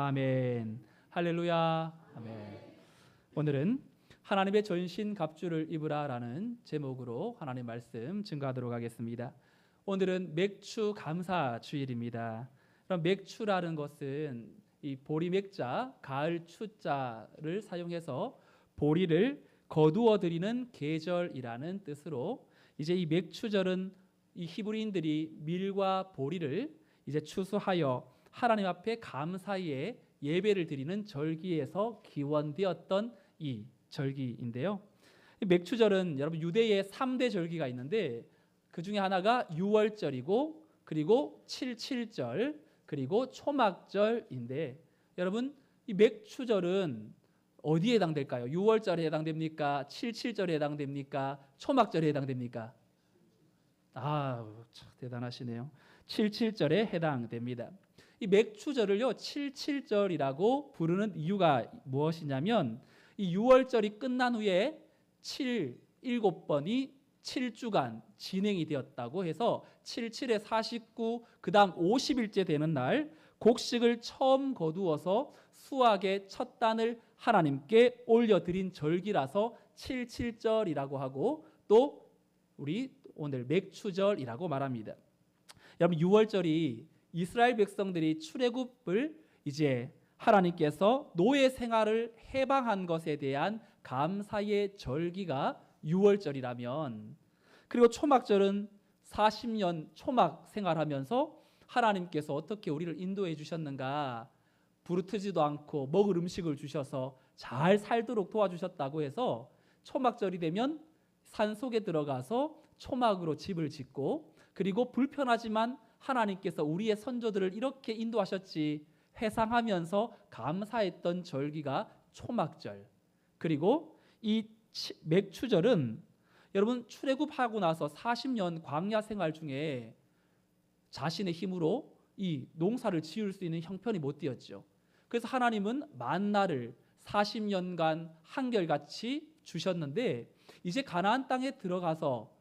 아멘. 할렐루야. 아멘. 오늘은 하나님의 전신갑주를 입으라라는 제목으로 하나님의 말씀 증거하도록 하겠습니다. 오늘은 맥추 감사 주일입니다. 그럼 맥추라는 것은 이 보리맥자, 가을 추자를 사용해서 보리를 거두어 드리는 계절이라는 뜻으로 이제 이 맥추절은 이 히브리인들이 밀과 보리를 이제 추수하여 하나님 앞에 감사의 예배를 드리는 절기에서 기원되었던 이 절기인데요. 맥추절은 여러분 유대의 3대 절기가 있는데 그 중에 하나가 유월절이고 그리고 칠칠절 그리고 초막절인데 여러분 이 맥추절은 어디에 해당될까요? 유월절에 해당됩니까? 칠칠절에 해당됩니까? 초막절에 해당됩니까? 참 대단하시네요. 칠칠절에 해당됩니다. 이 맥추절을요 77절이라고 부르는 이유가 무엇이냐면 이 6월절이 끝난 후에 7번이 7주간 진행이 되었다고 해서 77에 49, 그 다음 50일째 되는 날 곡식을 처음 거두어서 수확의 첫 단을 하나님께 올려드린 절기라서 77절이라고 하고 또 우리 오늘 맥추절이라고 말합니다. 여러분 6월절이 이스라엘 백성들이 출애굽을 이제 하나님께서 노예 생활을 해방한 것에 대한 감사의 절기가 6월절이라면 그리고 초막절은 40년 초막 생활하면서 하나님께서 어떻게 우리를 인도해 주셨는가 부르트지도 않고 먹을 음식을 주셔서 잘 살도록 도와주셨다고 해서 초막절이 되면 산속에 들어가서 초막으로 집을 짓고 그리고 불편하지만 하나님께서 우리의 선조들을 이렇게 인도하셨지 회상하면서 감사했던 절기가 초막절. 그리고 이 맥추절은 여러분 출애굽하고 나서 40년 광야 생활 중에 자신의 힘으로 이 농사를 지을 수 있는 형편이 못 되었죠. 그래서 하나님은 만나를 40년간 한결같이 주셨는데 이제 가나안 땅에 들어가서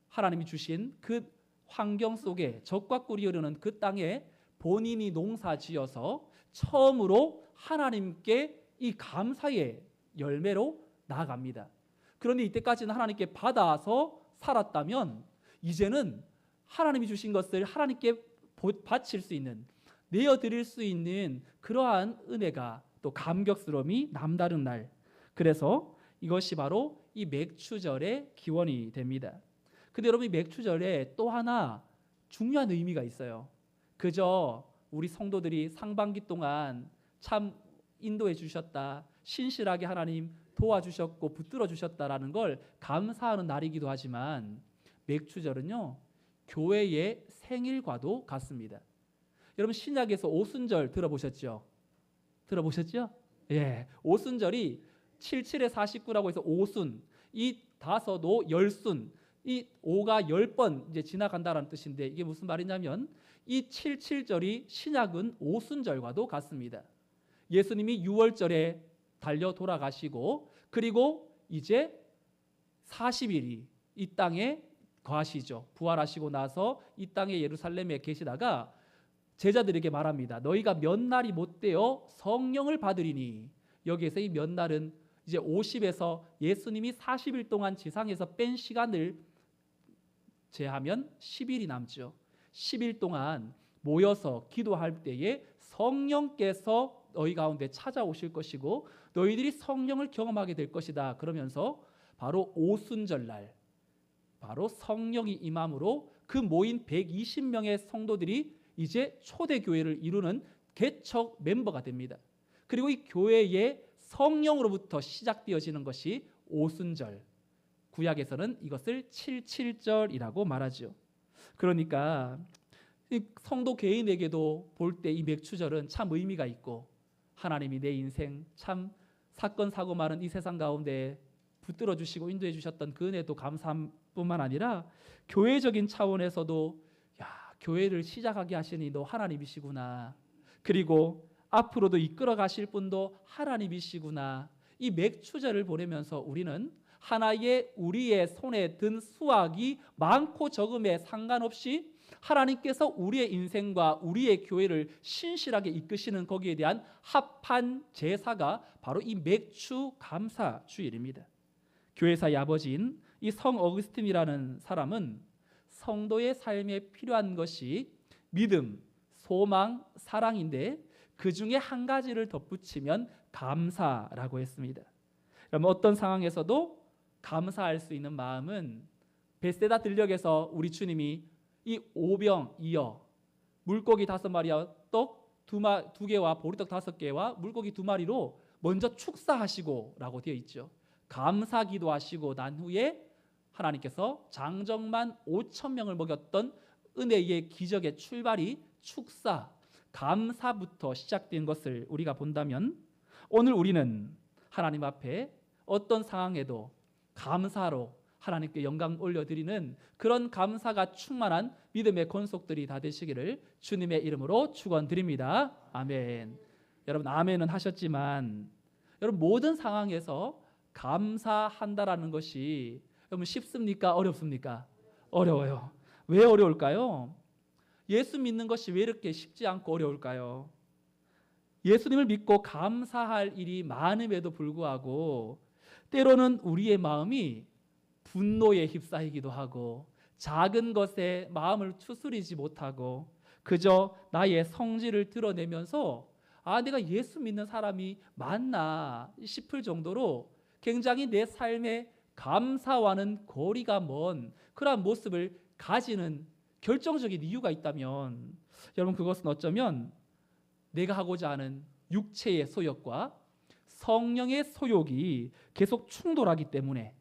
하나님이 주신 그 환경 속에 적과 꿀이 흐르는 그 땅에 본인이 농사 지어서 처음으로 하나님께 이 감사의 열매로 나아갑니다. 그런데 이때까지는 하나님께 받아서 살았다면 이제는 하나님이 주신 것을 하나님께 바칠 수 있는 내어드릴 수 있는 그러한 은혜가 또 감격스러움이 남다른 날. 그래서 이것이 바로 이 맥추절의 기원이 됩니다. 근데 여러분 이 맥추절에 또 하나 중요한 의미가 있어요. 그저 우리 성도들이 상반기 동안 참 인도해 주셨다. 신실하게 하나님 도와주셨고 붙들어 주셨다라는 걸 감사하는 날이기도 하지만 맥추절은요 교회의 생일과도 같습니다. 여러분 신약에서 오순절 들어보셨죠? 들어보셨죠? 예, 오순절이 77에 49라고 해서 오순, 이 다섯도 열순, 이 5가 10번 이제 지나간다는 뜻인데 이게 무슨 말이냐면 이 77절이 신약은 오순절과도 같습니다. 예수님이 6월절에 달려 돌아가시고 그리고 이제 40일이 이 땅에 거하시죠. 부활하시고 나서 이 땅에 예루살렘에 계시다가 제자들에게 말합니다. 너희가 몇 날이 못 되어 성령을 받으리니 여기에서 이 몇 날은 이제 50에서 예수님이 40일 동안 지상에서 뺀 시간을 제하면 10일이 남죠. 10일 동안 모여서 기도할 때에 성령께서 너희 가운데 찾아오실 것이고 너희들이 성령을 경험하게 될 것이다. 그러면서 바로 오순절날 바로 성령이 임함으로 그 모인 120명의 성도들이 이제 초대교회를 이루는 개척 멤버가 됩니다. 그리고 이 교회의 성령으로부터 시작되어지는 것이 오순절. 구약에서는 이것을 77절이라고 말하죠. 그러니까 성도 개인에게도 볼 때 이 맥추절은 참 의미가 있고 하나님이 내 인생 참 사건 사고 많은 이 세상 가운데 붙들어 주시고 인도해 주셨던 그 은혜도 감사함 뿐만 아니라 교회적인 차원에서도 교회를 시작하게 하시니 너 하나님이시구나. 그리고 앞으로도 이끌어 가실 분도 하나님이시구나. 이 맥추절을 보내면서 우리는 하나의 우리의 손에 든 수확이 많고 적음에 상관없이 하나님께서 우리의 인생과 우리의 교회를 신실하게 이끄시는 거기에 대한 합한 제사가 바로 이 맥주 감사 주일입니다. 교회사의 아버지인 이 성 어거스틴이라는 사람은 성도의 삶에 필요한 것이 믿음, 소망, 사랑인데 그 중에 한 가지를 덧붙이면 감사라고 했습니다. 그러면 어떤 상황에서도 감사할 수 있는 마음은 베세다 들녘에서 우리 주님이 이 오병이어 물고기 5마리와 떡 2개와 보리떡 5개와 물고기 2마리로 먼저 축사하시고라고 되어 있죠. 감사 기도하시고 난 후에 하나님께서 장정만 5,000명을 먹였던 은혜의 기적의 출발이 축사, 감사부터 시작된 것을 우리가 본다면 오늘 우리는 하나님 앞에 어떤 상황에도 감사로 하나님께 영광 올려드리는 그런 감사가 충만한 믿음의 권속들이 다 되시기를 주님의 이름으로 축원드립니다. 아멘. 여러분 아멘은 하셨지만 여러분 모든 상황에서 감사한다라는 것이 여러분 쉽습니까? 어렵습니까? 어려워요. 왜 어려울까요? 예수 믿는 것이 왜 이렇게 쉽지 않고 어려울까요? 예수님을 믿고 감사할 일이 많음에도 불구하고 때로는 우리의 마음이 분노에 휩싸이기도 하고 작은 것에 마음을 추스리지 못하고 그저 나의 성질을 드러내면서 내가 예수 믿는 사람이 맞나 싶을 정도로 굉장히 내 삶에 감사와는 거리가 먼 그러한 모습을 가지는 결정적인 이유가 있다면 여러분 그것은 어쩌면 내가 하고자 하는 육체의 소욕과 성령의 소욕이 계속 충돌하기 때문에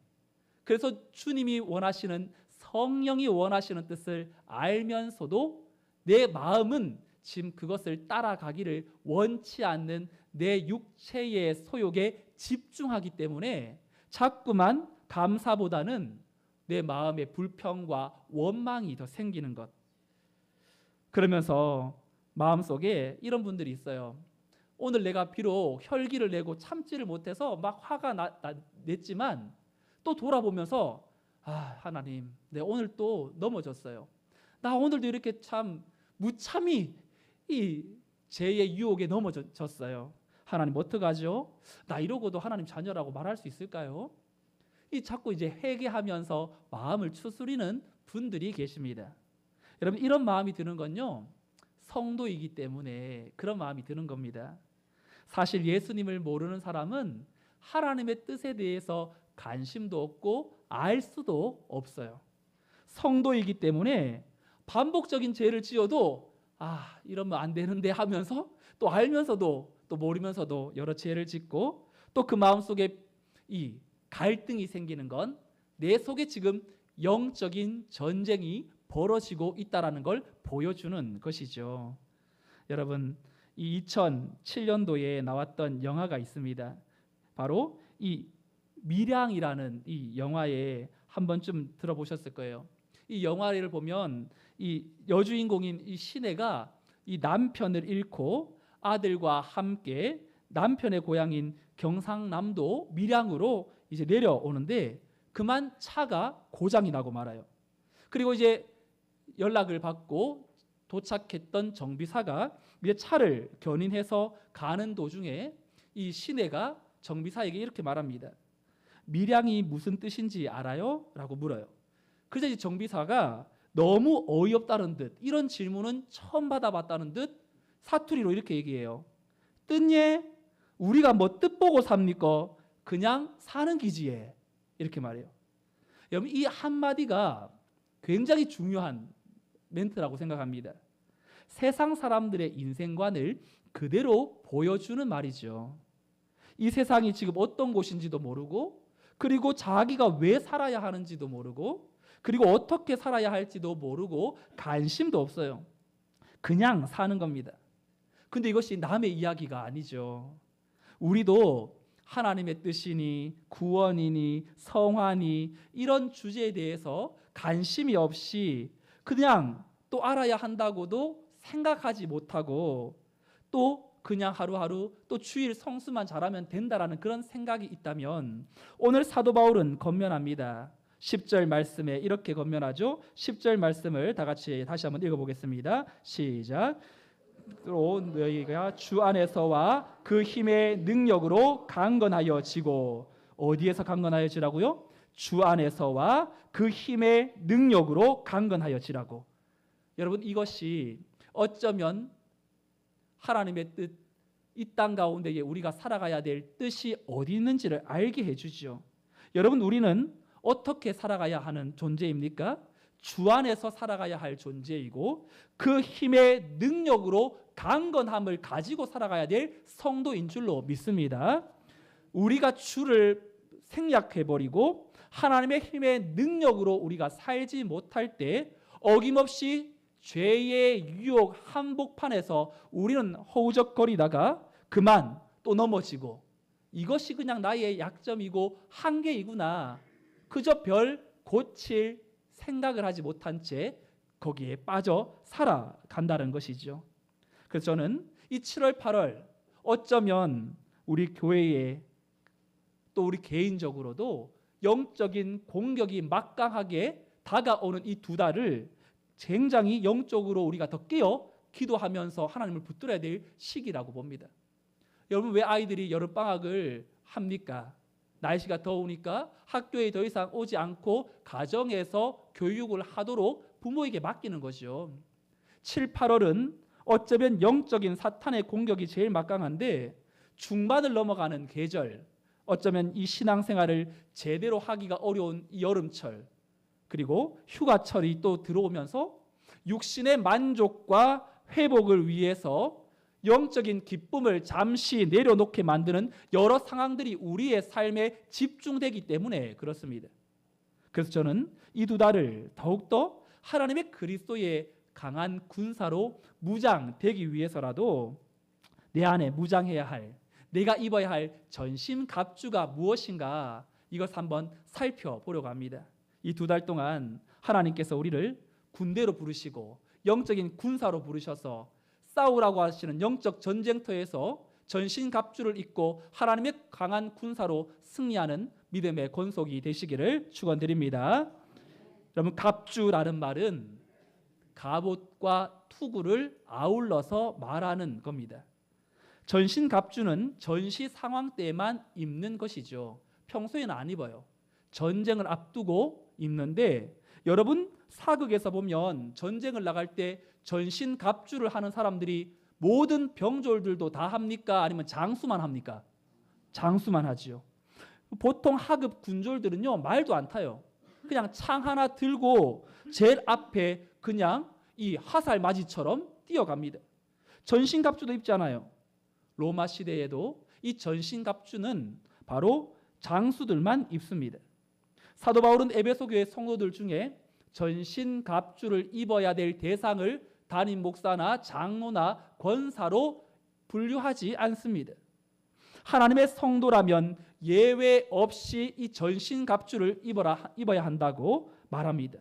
그래서 주님이 원하시는 성령이 원하시는 뜻을 알면서도 내 마음은 지금 그것을 따라가기를 원치 않는 내 육체의 소욕에 집중하기 때문에 자꾸만 감사보다는 내 마음의 불평과 원망이 더 생기는 것. 그러면서 마음속에 이런 분들이 있어요. 오늘 내가 비록 혈기를 내고 참지를 못해서 막 화가 냈지만 또 돌아보면서 하나님 내가 오늘 또 넘어졌어요. 나 오늘도 이렇게 참 무참히 이 죄의 유혹에 넘어졌어요. 하나님 어떡하죠? 나 이러고도 하나님 자녀라고 말할 수 있을까요? 이 자꾸 이제 회개하면서 마음을 추스리는 분들이 계십니다. 여러분 이런 마음이 드는 건요 성도이기 때문에 그런 마음이 드는 겁니다. 사실 예수님을 모르는 사람은 하나님의 뜻에 대해서 관심도 없고 알 수도 없어요. 성도이기 때문에 반복적인 죄를 지어도 이러면 안 되는데 하면서 또 알면서도 또 모르면서도 여러 죄를 짓고 또 그 마음속에 이 갈등이 생기는 건 내 속에 지금 영적인 전쟁이 벌어지고 있다라는 걸 보여주는 것이죠. 여러분 이 2007년도에 나왔던 영화가 있습니다. 바로 이 밀양이라는 이 영화에 한 번쯤 들어보셨을 거예요. 이 영화를 보면 이 여주인공인 이 시내가 이 남편을 잃고 아들과 함께 남편의 고향인 경상남도 밀양으로 이제 내려오는데 그만 차가 고장이 나고 말아요. 그리고 이제 연락을 받고 도착했던 정비사가 이제 차를 견인해서 가는 도중에 이 시내가 정비사에게 이렇게 말합니다. 밀양이 무슨 뜻인지 알아요? 라고 물어요. 그래서 이제 정비사가 너무 어이없다는 듯 이런 질문은 처음 받아봤다는 듯 사투리로 이렇게 얘기해요. 뜻예? 우리가 뭐 뜻 보고 삽니까? 그냥 사는 기지에 이렇게 말해요. 여러분 이 한마디가 굉장히 중요한 멘트라고 생각합니다. 세상 사람들의 인생관을 그대로 보여주는 말이죠. 이 세상이 지금 어떤 곳인지도 모르고 그리고 자기가 왜 살아야 하는지도 모르고 그리고 어떻게 살아야 할지도 모르고 관심도 없어요. 그냥 사는 겁니다. 근데 이것이 남의 이야기가 아니죠. 우리도 하나님의 뜻이니 구원이니 성화니 이런 주제에 대해서 관심이 없이 그냥 또 알아야 한다고도 생각하지 못하고 또 그냥 하루하루 또 주일 성수만 잘하면 된다라는 그런 생각이 있다면 오늘 사도 바울은 권면합니다. 10절 말씀에 이렇게 권면하죠. 10절 말씀을 다 같이 다시 한번 읽어보겠습니다. 시작. 또 너희가 주 안에서와 그 힘의 능력으로 강건하여지고, 어디에서 강건하여지라고요? 주 안에서와 그 힘의 능력으로 강건하여지라고. 여러분, 이것이 어쩌면 하나님의 뜻, 이 땅 가운데에 우리가 살아가야 될 뜻이 어디 있는지를 알게 해주죠. 여러분, 우리는 어떻게 살아가야 하는 존재입니까? 주 안에서 살아가야 할 존재이고, 그 힘의 능력으로 강건함을 가지고 살아가야 될 성도인 줄로 믿습니다. 우리가 주를 생략해버리고 하나님의 힘의 능력으로 우리가 살지 못할 때 어김없이 죄의 유혹 한복판에서 우리는 허우적거리다가 그만 또 넘어지고, 이것이 그냥 나의 약점이고 한계이구나, 그저 별 고칠 생각을 하지 못한 채 거기에 빠져 살아간다는 것이죠. 그래서 저는 이 7월 8월 어쩌면 우리 교회에 또 우리 개인적으로도 영적인 공격이 막강하게 다가오는 이 두 달을 굉장히 영적으로 우리가 더 깨어 기도하면서 하나님을 붙들어야 될 시기라고 봅니다. 여러분, 왜 아이들이 여름방학을 합니까? 날씨가 더우니까 학교에 더 이상 오지 않고 가정에서 교육을 하도록 부모에게 맡기는 거죠. 7, 8월은 어쩌면 영적인 사탄의 공격이 제일 막강한데, 중반을 넘어가는 계절, 어쩌면 이 신앙생활을 제대로 하기가 어려운 이 여름철, 그리고 휴가철이 또 들어오면서 육신의 만족과 회복을 위해서 영적인 기쁨을 잠시 내려놓게 만드는 여러 상황들이 우리의 삶에 집중되기 때문에 그렇습니다. 그래서 저는 이 두 달을 더욱더 하나님의 그리스도의 강한 군사로 무장되기 위해서라도 내 안에 무장해야 할, 내가 입어야 할 전신갑주가 무엇인가, 이것을 한번 살펴보려고 합니다. 이 두 달 동안 하나님께서 우리를 군대로 부르시고 영적인 군사로 부르셔서 싸우라고 하시는 영적 전쟁터에서 전신갑주를 입고 하나님의 강한 군사로 승리하는 믿음의 권속이 되시기를 축원드립니다. 여러분, 갑주라는 말은 갑옷과 투구를 아울러서 말하는 겁니다. 전신갑주는 전시 상황 때만 입는 것이죠. 평소에는 안 입어요. 전쟁을 앞두고 입는데, 여러분, 사극에서 보면 전쟁을 나갈 때 전신갑주를 하는 사람들이 모든 병졸들도 다 합니까? 아니면 장수만 합니까? 장수만 하지요. 보통 하급 군졸들은요, 말도 안 타요. 그냥 창 하나 들고 제일 앞에 그냥 이 화살맞이처럼 뛰어갑니다. 전신갑주도 입잖아요. 로마 시대에도 이 전신갑주는 바로 장수들만 입습니다. 사도 바울은 에베소 교회 성도들 중에 전신갑주를 입어야 될 대상을 담임 목사나 장로나 권사로 분류하지 않습니다. 하나님의 성도라면 예외 없이 이 전신갑주를 입어야 한다고 말합니다.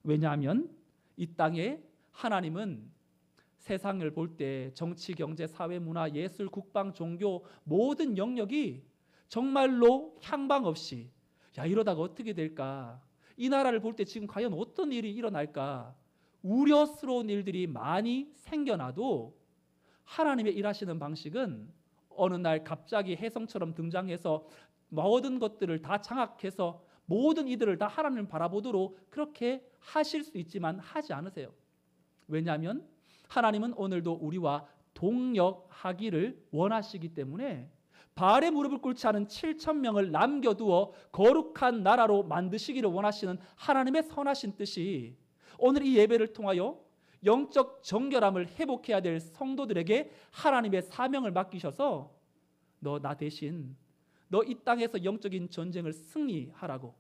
왜냐하면 이 땅에 하나님은 세상을 볼 때 정치, 경제, 사회, 문화, 예술, 국방, 종교 모든 영역이 정말로 향방 없이, 야, 이러다가 어떻게 될까? 이 나라를 볼 때 지금 과연 어떤 일이 일어날까? 우려스러운 일들이 많이 생겨나도 하나님의 일하시는 방식은 어느 날 갑자기 혜성처럼 등장해서 모든 것들을 다 장악해서 모든 이들을 다 하나님을 바라보도록 그렇게 하실 수 있지만 하지 않으세요. 왜냐하면 하나님은 오늘도 우리와 동역하기를 원하시기 때문에 바알의 무릎을 꿇지 않은 7,000명을 남겨두어 거룩한 나라로 만드시기를 원하시는 하나님의 선하신 뜻이 오늘 이 예배를 통하여 영적 정결함을 회복해야 될 성도들에게 하나님의 사명을 맡기셔서 너 나 대신 너 이 땅에서 영적인 전쟁을 승리하라고,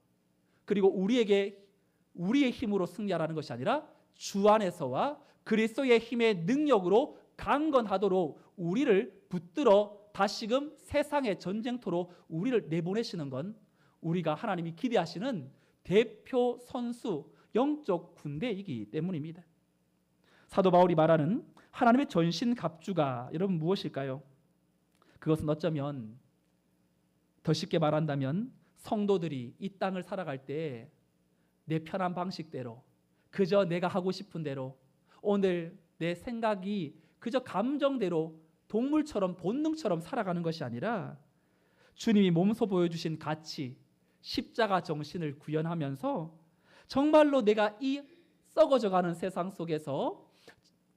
그리고 우리의 힘으로 승리하라는 것이 아니라 주 안에서와 그리스도의 힘의 능력으로 강건하도록 우리를 붙들어 다시금 세상의 전쟁터로 우리를 내보내시는 건 우리가 하나님이 기대하시는 대표 선수 영적 군대이기 때문입니다. 사도 바울이 말하는 하나님의 전신갑주가 여러분 무엇일까요? 그것은 어쩌면 더 쉽게 말한다면 성도들이 이 땅을 살아갈 때 내 편한 방식대로, 그저 내가 하고 싶은 대로, 오늘 내 생각이 그저 감정대로 동물처럼 본능처럼 살아가는 것이 아니라 주님이 몸소 보여주신 가치, 십자가 정신을 구현하면서 정말로 내가 이 썩어져가는 세상 속에서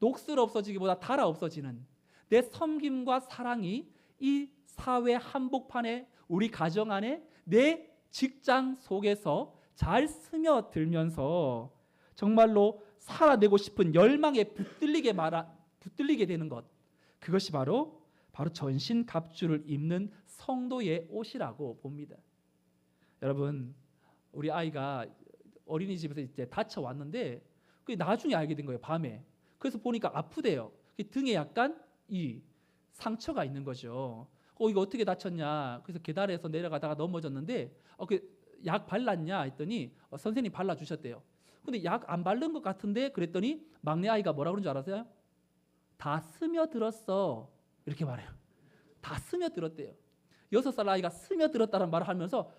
녹슬 없어지기보다 달아 없어지는 내 섬김과 사랑이 이 사회 한복판에, 우리 가정 안에, 내 직장 속에서 잘 스며들면서 정말로 살아내고 싶은 열망에 붙들리게 되는 것, 그것이 바로 전신갑주를 입는 성도의 옷이라고 봅니다. 여러분, 우리 아이가 어린이집에서 이제 다쳐 왔는데 나중에 알게 된 거예요. 밤에. 그래서 보니까 아프대요. 등에 약간 이 상처가 있는 거죠. 이거 어떻게 다쳤냐? 그래서 계단에서 내려가다가 넘어졌는데 약 발랐냐 했더니 선생님 발라주셨대요. 근데 약 안 바른 것 같은데 그랬더니 막내 아이가 뭐라 그런 줄 알았어요? 다 스며들었어, 이렇게 말해요. 다 스며들었대요. 6살 아이가 스며들었다는 말을 하면서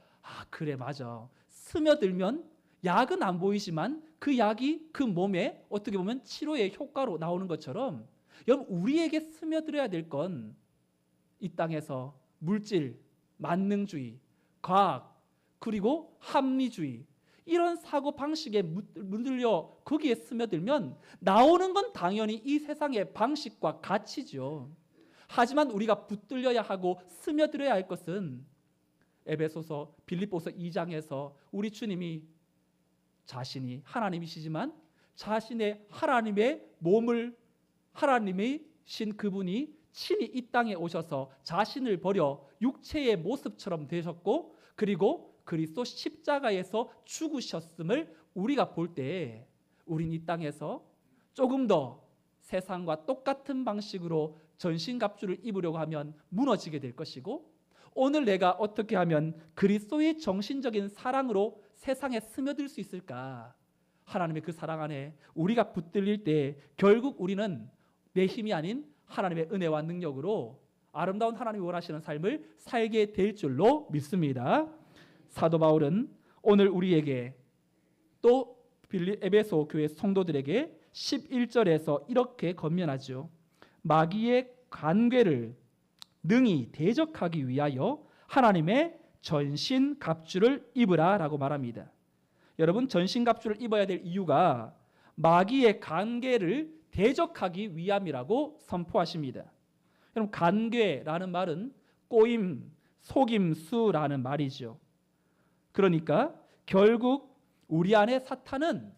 그래, 맞아. 스며들면 약은 안 보이지만 그 약이 그 몸에 어떻게 보면 치료의 효과로 나오는 것처럼, 여러분, 우리에게 스며들어야 될 건 이 땅에서 물질, 만능주의, 과학, 그리고 합리주의, 이런 사고 방식에 물들려 거기에 스며들면 나오는 건 당연히 이 세상의 방식과 가치죠. 하지만 우리가 붙들려야 하고 스며들어야 할 것은 에베소서, 빌립보서 2장에서 우리 주님이 자신이 하나님이시지만 자신의 하나님의 몸을, 하나님이신 그분이 친히 이 땅에 오셔서 자신을 버려 육체의 모습처럼 되셨고, 그리고 그리스도 십자가에서 죽으셨음을 우리가 볼 때 우린 이 땅에서 조금 더 세상과 똑같은 방식으로 전신갑주를 입으려고 하면 무너지게 될 것이고, 오늘 내가 어떻게 하면 그리스도의 정신적인 사랑으로 세상에 스며들 수 있을까? 하나님의 그 사랑 안에 우리가 붙들릴 때 결국 우리는 내 힘이 아닌 하나님의 은혜와 능력으로 아름다운 하나님이 원하시는 삶을 살게 될 줄로 믿습니다. 사도 바울은 오늘 우리에게 또 에베소 교회 성도들에게 11절에서 이렇게 권면하죠. 마귀의 관궤를 능히 대적하기 위하여 하나님의 전신갑주를 입으라 라고 말합니다. 여러분, 전신갑주를 입어야 될 이유가 마귀의 관궤를 대적하기 위함이라고 선포하십니다. 여러분, 관궤라는 말은 꼬임, 속임수라는 말이죠. 그러니까 결국 우리 안에 사탄은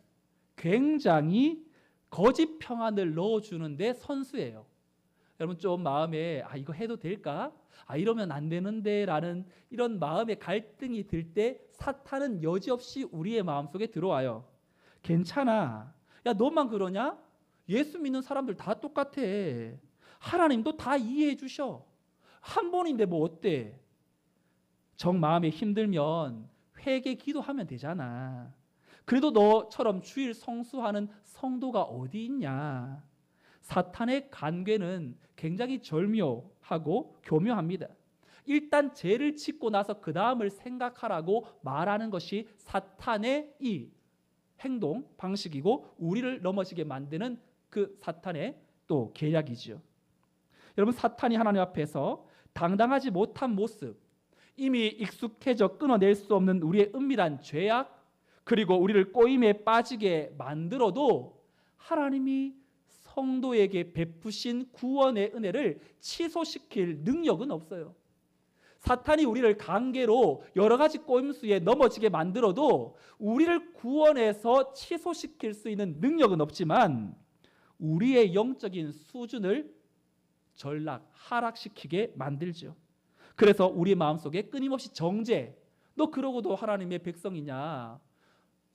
굉장히 거짓 평안을 넣어주는데 선수예요. 여러분, 좀 마음에 이거 해도 될까? 이러면 안 되는데 라는 이런 마음의 갈등이 들 때 사탄은 여지없이 우리의 마음속에 들어와요. 괜찮아. 야, 너만 그러냐? 예수 믿는 사람들 다 똑같아. 하나님도 다 이해해 주셔. 한 번인데 뭐 어때? 정 마음에 힘들면 회개 기도하면 되잖아. 그래도 너처럼 주일 성수하는 성도가 어디 있냐? 사탄의 관궤는 굉장히 절묘하고 교묘합니다. 일단 죄를 짓고 나서 그 다음을 생각하라고 말하는 것이 사탄의 이 행동 방식이고, 우리를 넘어지게 만드는 그 사탄의 또 계략이죠. 여러분, 사탄이 하나님 앞에서 당당하지 못한 모습, 이미 익숙해져 끊어낼 수 없는 우리의 은밀한 죄악, 그리고 우리를 꼬임에 빠지게 만들어도 하나님이 성도에게 베푸신 구원의 은혜를 취소시킬 능력은 없어요. 사탄이 우리를 관계로 여러 가지 꼬임수에 넘어지게 만들어도 우리를 구원해서 취소시킬 수 있는 능력은 없지만 우리의 영적인 수준을 하락시키게 만들죠. 그래서 우리 마음속에 끊임없이 정죄, 너 그러고도 하나님의 백성이냐?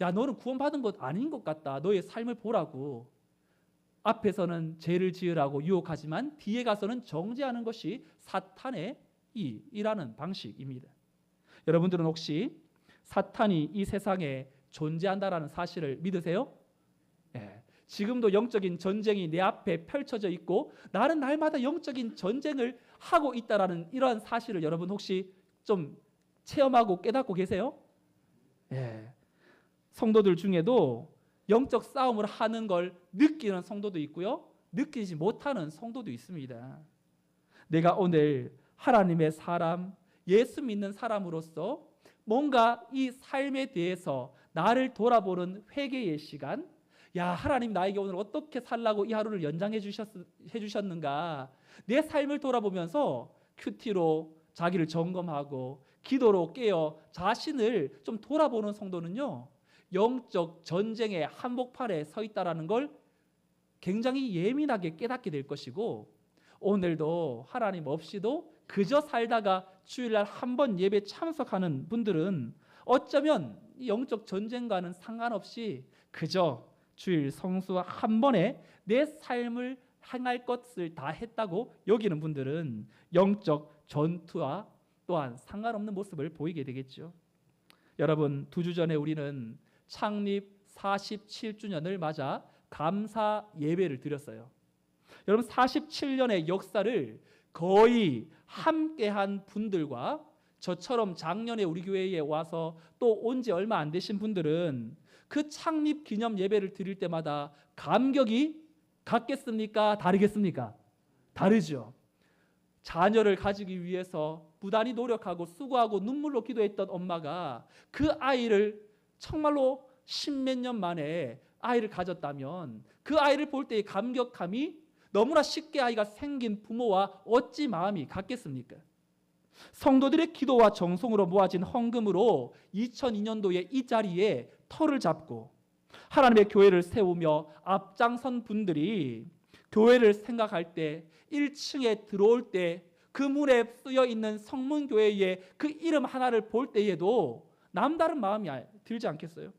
야, 너는 구원받은 것 아닌 것 같다. 너의 삶을 보라고. 앞에서는 죄를 지으라고 유혹하지만 뒤에 가서는 정죄하는 것이 사탄의 일하는 방식입니다. 여러분들은 혹시 사탄이 이 세상에 존재한다라는 사실을 믿으세요? 네. 지금도 영적인 전쟁이 내 앞에 펼쳐져 있고 나는 날마다 영적인 전쟁을 하고 있다라는 이러한 사실을 여러분 혹시 좀 체험하고 깨닫고 계세요? 네. 성도들 중에도 영적 싸움을 하는 걸 느끼는 성도도 있고요, 느끼지 못하는 성도도 있습니다. 내가 오늘 하나님의 사람, 예수 믿는 사람으로서 뭔가 이 삶에 대해서 나를 돌아보는 회개의 시간, 야, 하나님 나에게 오늘 어떻게 살라고 이 하루를 연장해 주셨는가, 내 삶을 돌아보면서 큐티로 자기를 점검하고 기도로 깨어 자신을 좀 돌아보는 성도는요, 영적 전쟁의 한복판에 서 있다라는 걸 굉장히 예민하게 깨닫게 될 것이고, 오늘도 하나님 없이도 그저 살다가 주일날 한 번 예배 참석하는 분들은 어쩌면 영적 전쟁과는 상관없이 그저 주일 성수 한 번에 내 삶을 행할 것을 다 했다고 여기는 분들은 영적 전투와 또한 상관없는 모습을 보이게 되겠죠. 여러분, 2주 전에 우리는 창립 47주년을 맞아 감사 예배를 드렸어요. 여러분, 47년의 역사를 거의 함께한 분들과 저처럼 작년에 우리 교회에 와서 또 온 지 얼마 안 되신 분들은 그 창립 기념 예배를 드릴 때마다 감격이 같겠습니까? 다르겠습니까? 다르죠. 자녀를 가지기 위해서 부단히 노력하고 수고하고 눈물로 기도했던 엄마가 그 아이를 정말로 십몇 년 만에 아이를 가졌다면 그 아이를 볼 때의 감격함이 너무나 쉽게 아이가 생긴 부모와 어찌 마음이 같겠습니까? 성도들의 기도와 정성으로 모아진 헌금으로 2002년도에 이 자리에 터를 잡고 하나님의 교회를 세우며 앞장선 분들이 교회를 생각할 때 1층에 들어올 때 그 문에 쓰여 있는 성문교회의 그 이름 하나를 볼 때에도 남다른 마음이 들지 않겠어요?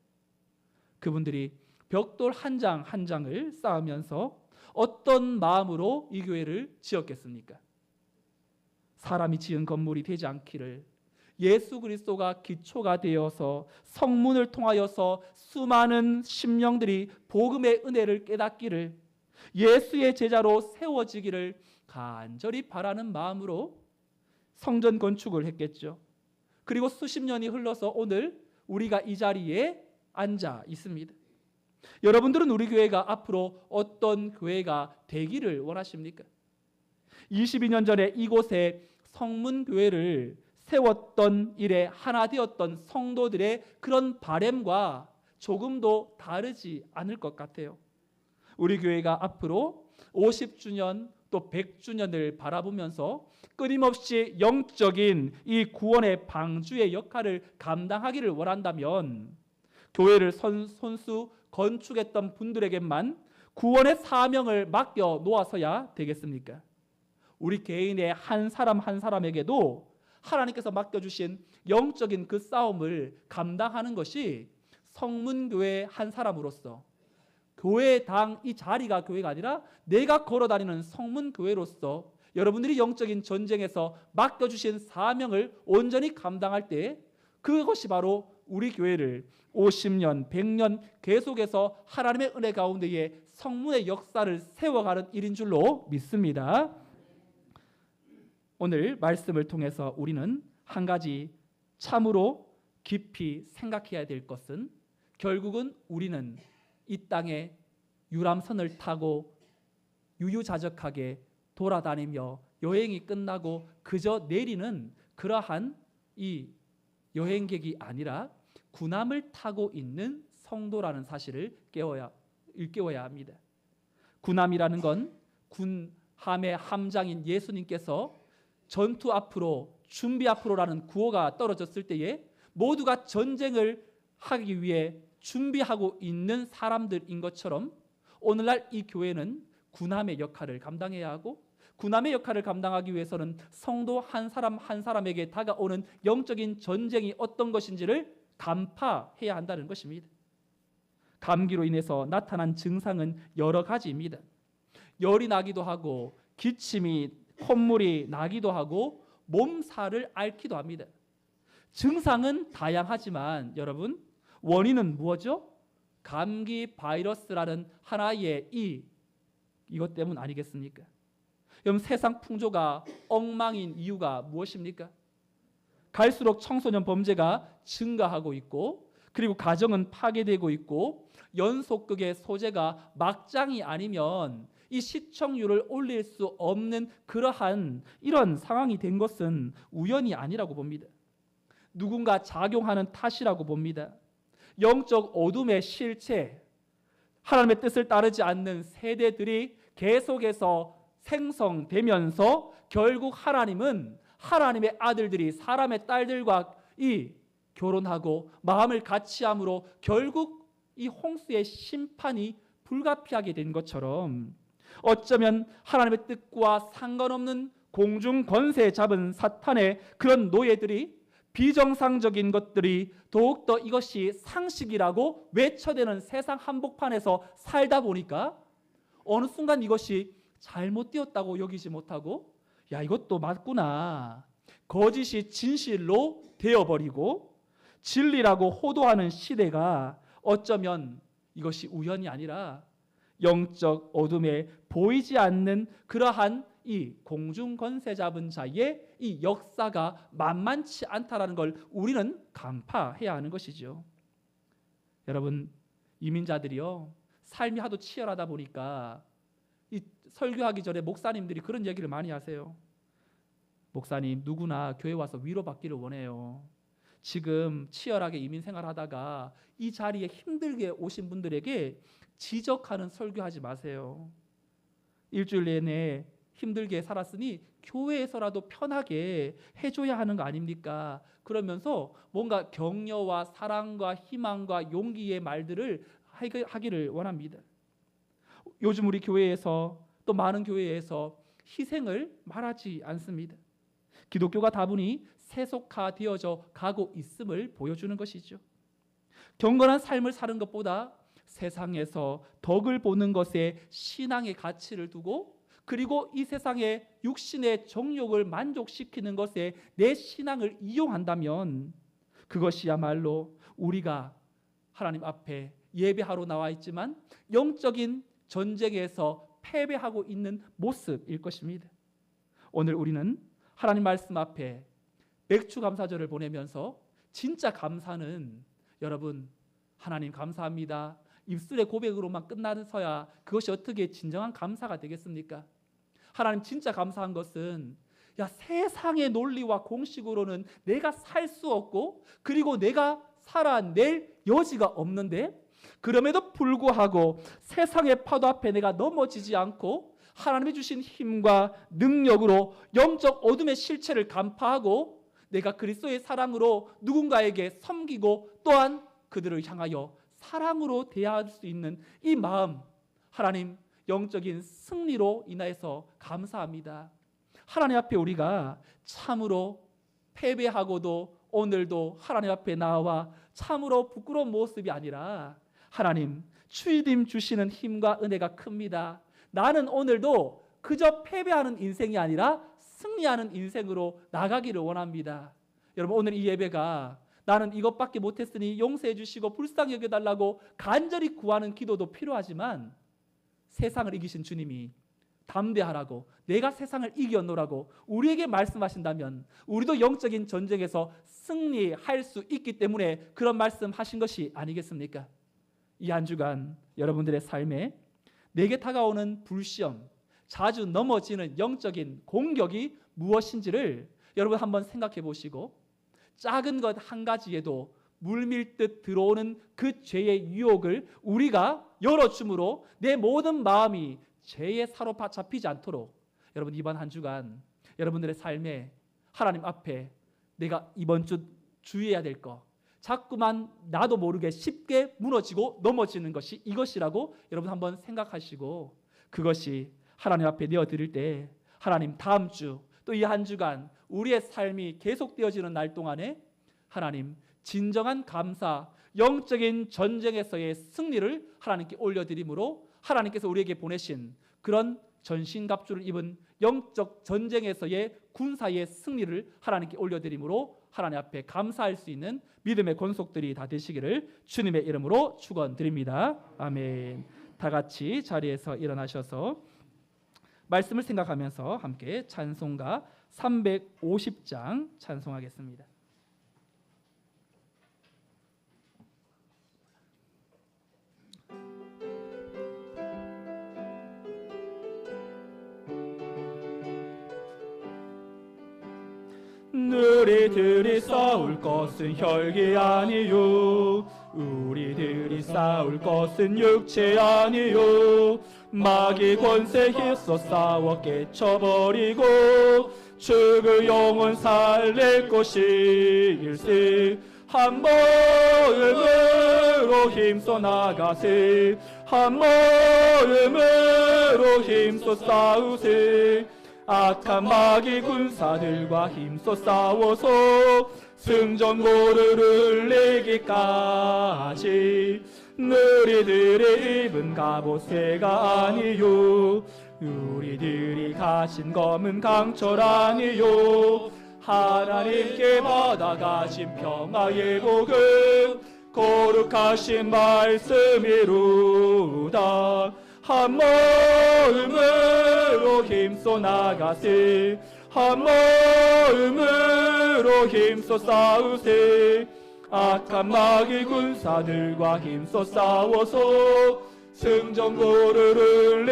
그분들이 벽돌 한 장 한 장을 쌓으면서 어떤 마음으로 이 교회를 지었겠습니까? 사람이 지은 건물이 되지 않기를, 예수 그리스도가 기초가 되어서 성문을 통하여서 수많은 심령들이 복음의 은혜를 깨닫기를, 예수의 제자로 세워지기를 간절히 바라는 마음으로 성전 건축을 했겠죠. 그리고 수십 년이 흘러서 오늘 우리가 이 자리에 앉아 있습니다. 여러분들은 우리 교회가 앞으로 어떤 교회가 되기를 원하십니까? 22년 전에 이곳에 성문교회를 세웠던 일에 하나 되었던 성도들의 그런 바램과 조금도 다르지 않을 것 같아요. 우리 교회가 앞으로 50주년 또 100주년을 바라보면서 끊임없이 영적인 이 구원의 방주의 역할을 감당하기를 원한다면 교회를 손수 건축했던 분들에게만 구원의 사명을 맡겨 놓아서야 되겠습니까? 우리 개인의 한 사람 한 사람에게도 하나님께서 맡겨주신 영적인 그 싸움을 감당하는 것이 성문교회 한 사람으로서, 교회당 이 자리가 교회가 아니라 내가 걸어다니는 성문교회로서 여러분들이 영적인 전쟁에서 맡겨주신 사명을 온전히 감당할 때 그것이 바로 우리 교회를 50년, 100년 계속해서 하나님의 은혜 가운데에 성문의 역사를 세워가는 일인 줄로 믿습니다. 오늘 말씀을 통해서 우리는 한 가지 참으로 깊이 생각해야 될 것은, 결국은 우리는 이 땅에 유람선을 타고 유유자적하게 돌아다니며 여행이 끝나고 그저 내리는 그러한 이 여행객이 아니라 군함을 타고 있는 성도라는 사실을 일깨워야 합니다. 군함이라는 건 군함의 함장인 예수님께서 전투 앞으로, 준비 앞으로라는 구호가 떨어졌을 때에 모두가 전쟁을 하기 위해 준비하고 있는 사람들인 것처럼 오늘날 이 교회는 군함의 역할을 감당해야 하고, 군함의 역할을 감당하기 위해서는 성도 한 사람 한 사람에게 다가오는 영적인 전쟁이 어떤 것인지를 간파해야 한다는 것입니다. 감기로 인해서 나타난 증상은 여러 가지입니다. 열이 나기도 하고, 기침이 콧물이 나기도 하고, 몸살을 앓기도 합니다. 증상은 다양하지만 여러분, 원인은 무엇이죠? 감기 바이러스라는 하나의 이것 때문 아니겠습니까? 여러분, 세상 풍조가 엉망인 이유가 무엇입니까? 갈수록 청소년 범죄가 증가하고 있고, 그리고 가정은 파괴되고 있고 연속극의 소재가 막장이 아니면 이 시청률을 올릴 수 없는 그러한 이런 상황이 된 것은 우연이 아니라고 봅니다. 누군가 작용하는 탓이라고 봅니다. 영적 어둠의 실체, 하나님의 뜻을 따르지 않는 세대들이 계속해서 생성되면서 결국 하나님은 하나님의 아들들이 사람의 딸들과 결혼하고 마음을 같이 함으로 결국 이 홍수의 심판이 불가피하게 된 것처럼 어쩌면 하나님의 뜻과 상관없는 공중 권세 잡은 사탄의 그런 노예들이 비정상적인 것들이 더욱더 이것이 상식이라고 외쳐대는 세상 한복판에서 살다 보니까 어느 순간 이것이 잘못되었다고 여기지 못하고 야 이것도 맞구나, 거짓이 진실로 되어버리고 진리라고 호도하는 시대가 어쩌면 이것이 우연이 아니라 영적 어둠에 보이지 않는 그러한 이 공중 권세 잡은 자의 이 역사가 만만치 않다라는 걸 우리는 간파해야 하는 것이죠. 여러분, 이민자들이요 삶이 하도 치열하다 보니까 이 설교하기 전에 목사님들이 그런 얘기를 많이 하세요. 목사님, 누구나 교회 와서 위로받기를 원해요. 지금 치열하게 이민 생활하다가 이 자리에 힘들게 오신 분들에게 지적하는 설교하지 마세요. 일주일 내내 힘들게 살았으니 교회에서라도 편하게 해줘야 하는 거 아닙니까? 그러면서 뭔가 격려와 사랑과 희망과 용기의 말들을 하기를 원합니다. 요즘 우리 교회에서 또 많은 교회에서 희생을 말하지 않습니다. 기독교가 다분히 세속화되어져 가고 있음을 보여주는 것이죠. 경건한 삶을 사는 것보다 세상에서 덕을 보는 것에 신앙의 가치를 두고 그리고 이 세상의 육신의 정욕을 만족시키는 것에 내 신앙을 이용한다면 그것이야말로 우리가 하나님 앞에 예배하러 나와 있지만 영적인 전쟁에서 패배하고 있는 모습일 것입니다. 오늘 우리는 하나님 말씀 앞에 맥주 감사절을 보내면서 진짜 감사는 여러분 하나님 감사합니다 입술의 고백으로만 끝나서야 그것이 어떻게 진정한 감사가 되겠습니까? 하나님 진짜 감사한 것은 세상의 논리와 공식으로는 내가 살 수 없고 그리고 내가 살아낼 여지가 없는데 그럼에도 불구하고 세상의 파도 앞에 내가 넘어지지 않고 하나님이 주신 힘과 능력으로 영적 어둠의 실체를 간파하고 내가 그리스도의 사랑으로 누군가에게 섬기고 또한 그들을 향하여 사랑으로 대할 수 있는 이 마음, 하나님 영적인 승리로 인하여서 감사합니다. 하나님 앞에 우리가 참으로 패배하고도 오늘도 하나님 앞에 나와 참으로 부끄러운 모습이 아니라 하나님 주님 주시는 힘과 은혜가 큽니다. 나는 오늘도 그저 패배하는 인생이 아니라 승리하는 인생으로 나가기를 원합니다. 여러분, 오늘 이 예배가 나는 이것밖에 못했으니 용서해 주시고 불쌍히 여겨달라고 간절히 구하는 기도도 필요하지만 세상을 이기신 주님이 담대하라고 내가 세상을 이겨노라고 우리에게 말씀하신다면 우리도 영적인 전쟁에서 승리할 수 있기 때문에 그런 말씀하신 것이 아니겠습니까? 이 한 주간 여러분들의 삶에 내게 다가오는 불시험, 자주 넘어지는 영적인 공격이 무엇인지를 여러분 한번 생각해 보시고 작은 것 한 가지에도 물밀듯 들어오는 그 죄의 유혹을 우리가 열어줌으로 내 모든 마음이 죄의 사로잡히지 않도록 여러분 이번 한 주간 여러분들의 삶에 하나님 앞에 내가 이번 주 주의해야 될 것, 자꾸만 나도 모르게 쉽게 무너지고 넘어지는 것이 이것이라고 여러분 한번 생각하시고 그것이 하나님 앞에 내어드릴 때 하나님 다음 주 또 이 한 주간 우리의 삶이 계속되어지는 날 동안에 하나님 진정한 감사, 영적인 전쟁에서의 승리를 하나님께 올려드림으로 하나님께서 우리에게 보내신 그런 전신갑주를 입은 영적 전쟁에서의 군사의 승리를 하나님께 올려드림으로 하나님 앞에 감사할 수 있는 믿음의 권속들이 다 되시기를 주님의 이름으로 축원드립니다. 아멘. 다 같이 자리에서 일어나셔서 말씀을 생각하면서 함께 찬송가 350장 찬송하겠습니다. 너희들이 싸울 것은 혈기 아니요 우리들이 싸울 것은 육체 아니요 마귀 권세 힘써 싸워 깨쳐버리고 죽을 영혼 살릴 것일세 한 마음으로 힘써 나가세 한 마음으로 힘써 싸우세 악한 마귀 군사들과 힘써 싸워서 승전고를 내기까지 너희들의 입은 갑옷새가 아니요 우리들이 가진 검은 강철 아니요 하나님께 받아가신 평화의 복음 거룩하신 말씀이로다 한 마음으로 힘써 나가세 한 마음으로 힘써 싸우세 악한 마귀 군사들과 힘써 싸워서 승전고를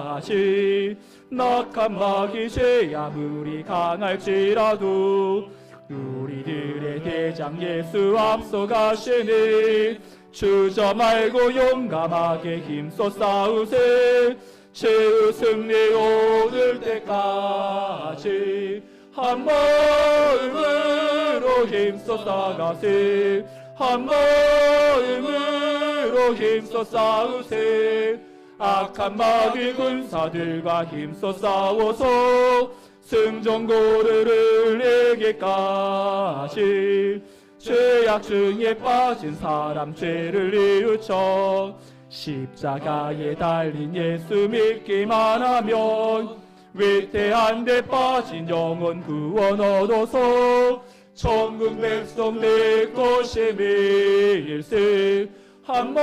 내기까지 낙한 마귀 죄 아무리 강할지라도 우리들의 대장 예수 앞서 가시니 주저 말고 용감하게 힘써 싸우세 최후 승리 얻을 때까지 한 마음으로 힘써 싸가세 한 마음으로 힘써 싸우세 악한 마귀 군사들과 힘써 싸워서 승전고를 내기까지 죄악 중에 빠진 사람 죄를 뉘우쳐 십자가에 달린 예수 믿기만 하면 위태한 데 빠진 영혼 구원 얻어서 천국 백성 될 것임일세 한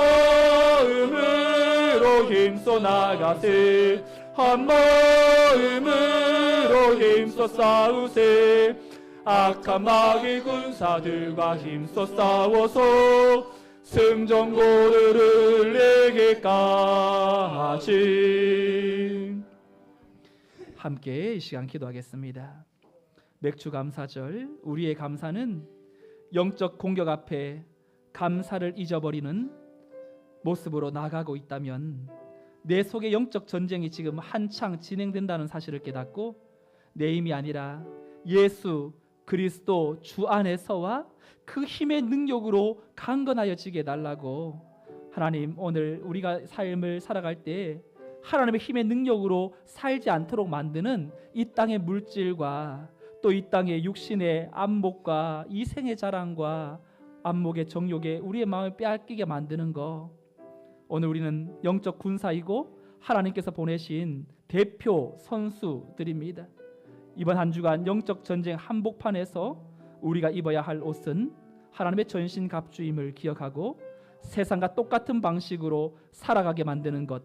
마음으로 힘써 나가세 한 마음으로 힘써 싸우세 악한 마귀 군사들과 힘써 싸워서 승전고를 내기까지 함께 이 시간 기도하겠습니다. 맥주 감사절 우리의 감사는 영적 공격 앞에 감사를 잊어버리는 모습으로 나가고 있다면 내 속에 영적 전쟁이 지금 한창 진행된다는 사실을 깨닫고 내 힘이 아니라 예수 그리스도 주 안에서와 그 힘의 능력으로 강건하여지게 해달라고 하나님 오늘 우리가 삶을 살아갈 때 하나님의 힘의 능력으로 살지 않도록 만드는 이 땅의 물질과 또 이 땅의 육신의 안목과 이생의 자랑과 안목의 정욕에 우리의 마음을 빼앗기게 만드는 거 오늘 우리는 영적 군사이고 하나님께서 보내신 대표 선수들입니다. 이번 한 주간 영적 전쟁 한복판에서 우리가 입어야 할 옷은 하나님의 전신갑주임을 기억하고 세상과 똑같은 방식으로 살아가게 만드는 것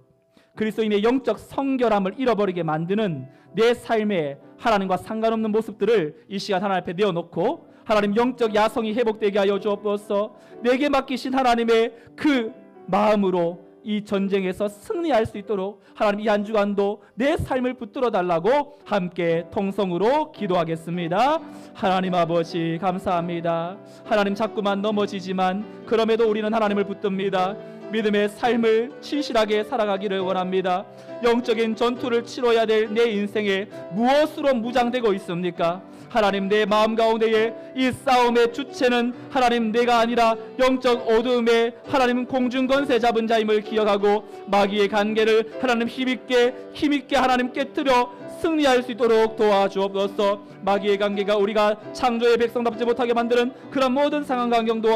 그리스도인의 영적 성결함을 잃어버리게 만드는 내 삶에 하나님과 상관없는 모습들을 이 시간 하나님 앞에 내어놓고 하나님 영적 야성이 회복되게 하여 주옵소서. 내게 맡기신 하나님의 그 마음으로 이 전쟁에서 승리할 수 있도록 하나님 이 한 주간도 내 삶을 붙들어 달라고 함께 통성으로 기도하겠습니다. 하나님 아버지 감사합니다. 하나님 자꾸만 넘어지지만 그럼에도 우리는 하나님을 붙듭니다. 믿음의 삶을 진실하게 살아가기를 원합니다. 영적인 전투를 치러야 될 내 인생에 무엇으로 무장되고 있습니까? 하나님 내 마음 가운데에 이 싸움의 주체는 하나님 내가 아니라 영적 어둠의 하나님 공중권세 잡은 자임을 기억하고 마귀의 관계를 하나님 힘있게 하나님 깨뜨려 승리할 수 있도록 도와주옵소서. 마귀의 관계가 우리가 창조의 백성답지 못하게 만드는 그런 모든 상황 환경도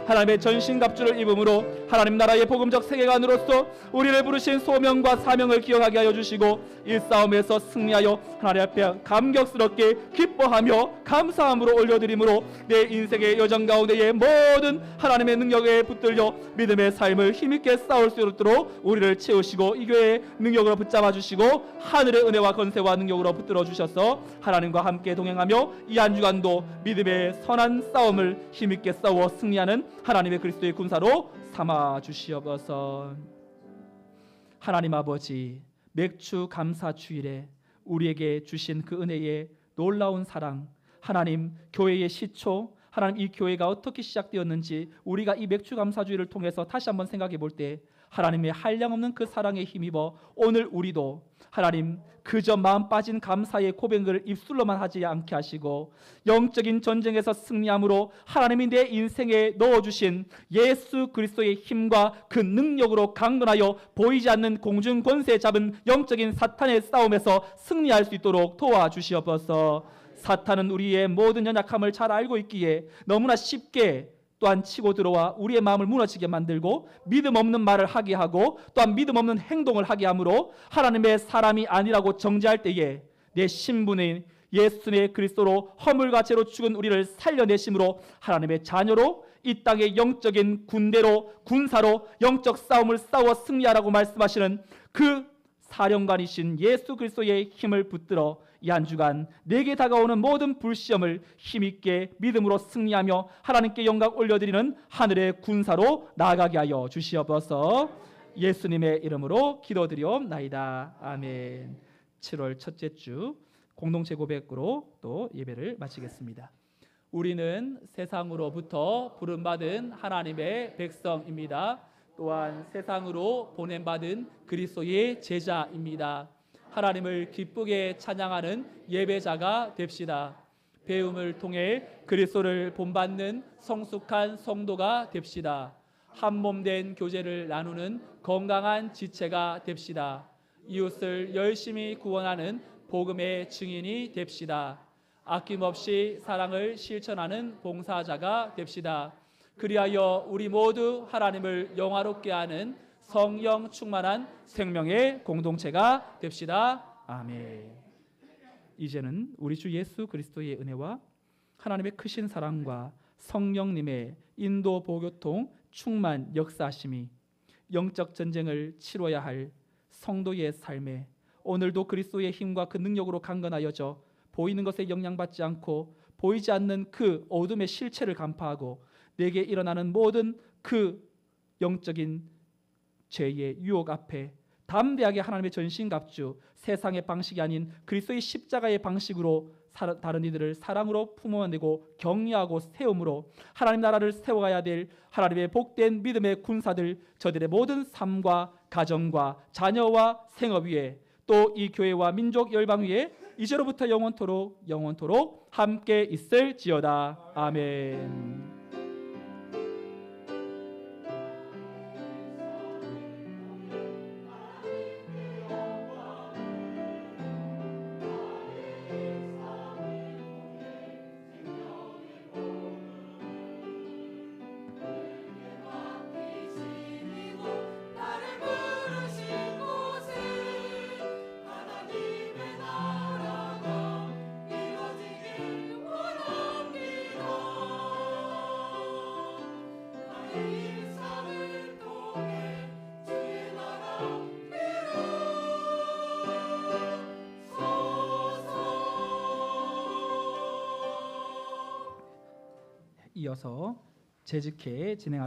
하나님의 전신갑주를 입음으로 하나님 나라의 복음적 세계관으로서 우리를 부르신 소명과 사명을 기억하게 하여 주시고 이 싸움에서 승리하여 하나님 앞에 감격스럽게 기뻐하며 감사함으로 올려드림으로 내 인생의 여정 가운데의 모든 하나님의 능력에 붙들려 믿음의 삶을 힘있게 싸울 수 있도록 우리를 채우시고 이 교회의 능력으로 붙잡아 주시고 하늘의 은혜와 권세와 능력으로 붙들어 주셔서 하나님과 함께 동행하며 이 한 주간도 믿음의 선한 싸움을 힘있게 싸워 승리하는 하나님의 그리스도의 군사로 삼아 주시옵소서. 하나님 아버지 맥주 감사 주일에 우리에게 주신 그 은혜에 놀라운 사랑, 하나님 교회의 시초, 하나님 이 교회가 어떻게 시작되었는지 우리가 이 맥주 감사주의를 통해서 다시 한번 생각해 볼 때 하나님의 한량없는 그 사랑에 힘입어 오늘 우리도 하나님 그저 마음 빠진 감사의 고백을 입술로만 하지 않게 하시고 영적인 전쟁에서 승리함으로 하나님이 내 인생에 넣어주신 예수 그리스도의 힘과 그 능력으로 강건하여 보이지 않는 공중 권세 잡은 영적인 사탄의 싸움에서 승리할 수 있도록 도와주시옵소서. 사탄은 우리의 모든 연약함을 잘 알고 있기에 너무나 쉽게 또한 치고 들어와 우리의 마음을 무너지게 만들고 믿음 없는 말을 하게 하고 또한 믿음 없는 행동을 하게 하므로 하나님의 사람이 아니라고 정죄할 때에 내 신분인 예수의 그리스도로 허물과 죄로 죽은 우리를 살려내심으로 하나님의 자녀로 이 땅의 영적인 군대로 군사로 영적 싸움을 싸워 승리하라고 말씀하시는 그 사령관이신 예수 그리스도의 힘을 붙들어 이 한 주간 내게 다가오는 모든 불시험을 힘있게 믿음으로 승리하며 하나님께 영광 올려드리는 하늘의 군사로 나아가게 하여 주시옵소서. 예수님의 이름으로 기도드리옵나이다. 아멘. 7월 첫째 주 공동체 고백으로 또 예배를 마치겠습니다. 우리는 세상으로부터 부름받은 하나님의 백성입니다. 또한 세상으로 보냄받은 그리스도의 제자입니다. 하나님을 기쁘게 찬양하는 예배자가 됩시다. 배움을 통해 그리스도를 본받는 성숙한 성도가 됩시다. 한몸된 교제를 나누는 건강한 지체가 됩시다. 이웃을 열심히 구원하는 복음의 증인이 됩시다. 아낌없이 사랑을 실천하는 봉사자가 됩시다. 그리하여 우리 모두 하나님을 영화롭게 하는 성령 충만한 생명의 공동체가 됩시다. 아멘. 이제는 우리 주 예수 그리스도의 은혜와 하나님의 크신 사랑과 성령님의 인도 보교통 충만 역사하심이 영적 전쟁을 치러야 할 성도의 삶에 오늘도 그리스도의 힘과 그 능력으로 강건하여져 보이는 것에 영향받지 않고 보이지 않는 그 어둠의 실체를 간파하고 내게 일어나는 모든 그 영적인 죄의 유혹 앞에 담대하게 하나님의 전신갑주 세상의 방식이 아닌 그리스도의 십자가의 방식으로 다른 이들을 사랑으로 품어내고 격려하고 세움으로 하나님 나라를 세워가야 될 하나님의 복된 믿음의 군사들 저들의 모든 삶과 가정과 자녀와 생업 위에 또 이 교회와 민족 열방 위에 이제로부터 영원토록 함께 있을지어다. 아멘. 이어서 재직회 진행하겠습니다.